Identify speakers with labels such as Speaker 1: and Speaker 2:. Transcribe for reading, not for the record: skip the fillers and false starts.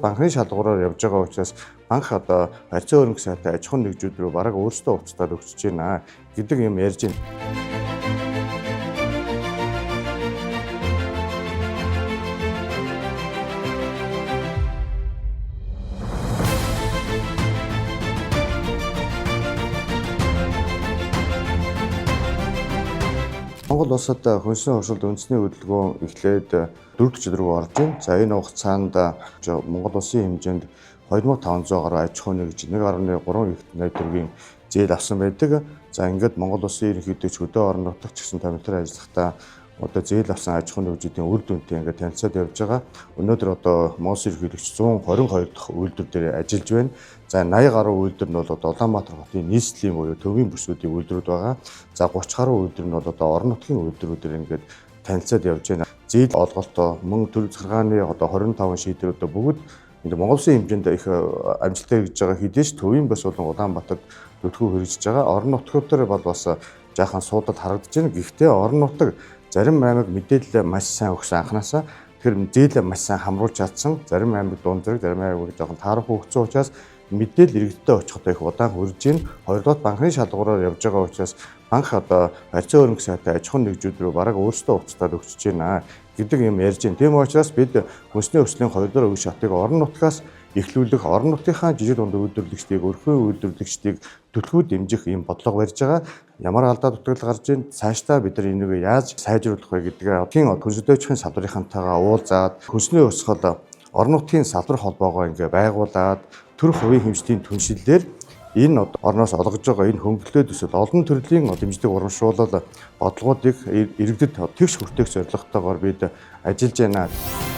Speaker 1: Банкны шалгуураар явж байгаа учраас банк одоо харьцан хөрөнгө сайтай аж ахуйн нэгжүүд рүү бараг өөрсдөө уцтаад өгч байна гэдэг юм ярьж байна. Монгол улсад хүнсний хуршилд үндэсний хөдөлгөөн эхлээд 4 жилд рүү орж байна. За энэ хугацаанд Монгол улсын хэмжээнд 2500 гаруй аж ахуйн нэгж 1.3 их найд төгрөгийн зээл авсан байдаг. За ингээд Монгол улсын ерөнхийдөө хөдөө орон нутагт ч гэсэн томилтоор ажиллахдаа одоо зээл авсан аж ахуйн нэгжүүдийн үр дүнтэй ингээд танилцаад явж байгаа. Өнөөдөр одоо Монгол ерөнхийлөгч 122 дахь үйлдвэр дээр ажиллаж байна. За 80 гаруй үйлдвэр нь бол одоо Улаанбаатар хотын нийслэлийн буюу төвийн бүсгүүдийн үйлдвэрүүд байгаа. За 30 гаруй үйлдвэр нь бол одоо орон нутгийн үйлдвэрүүдээр ингээд танилцаад явж байна. Зээл олголтоо мөн төр захиргааны одоо 25 шийдвэрүүдээ бүгд ингээд Монгол Улсын хэмжээнд их амжилттай хийж байгаа хэдийч төвийн бас болон Улаанбаатарт төлхөө хэрэгжиж байгаа. Орон нутгуудаар бол бас жаахан суудад харагдаж байна. Гэхдээ орон нутаг зарим аймаг мэдээлэл маш сайн өгсөн анханасаа тэгэхээр зээлээ маш сайн хамруулж чадсан. Зарим аймаг дунд зэрэг, зарим аймаг жоохон таарахгүй өгсөн учраас мэдээлэл иргэдтэй очихдоо их удаан хүрж байна. Хоёрдугаар банкны шалгуураар явж байгаа учраас банк одоо харьцан хөрөнгө сайтай аж ахуйн нэгжүүд рүү бараг өөрсдөө уцтаад өгч байна гэдэг юм ярьж байна. Тийм учраас бид хүнсний өслийн 2 дугаар үе шатыг орон нутгаас эхлүүлэх, орон нутгийнхаа жижиг дунд үйлдвэрлэгчдийг, өрхөө үйлдвэрлэгчдийг төлхөө дэмжих юм бодлого барьж байгаа. Ямар алдаа дутагдал гарч ийн цаашдаа бид нар энийг яаж сайжруулах вэ гэдгээ одгийн хөнсөлдөөчийн салбарынхантайгаа уулзаад хүнсний өсгөл орон нутгийн салбар холбоогоо ингээ байгуулад төр хувийн хэмжээний түншлэлээр энэ орноос олгож байгаа энэ хөнгөлөлтөд төсөл олон төрлийн дэмжлэг урамшуулал бодлогоодыг иргэдэд тэгш хүртээх зорилготойгоор бид ажиллаж байна.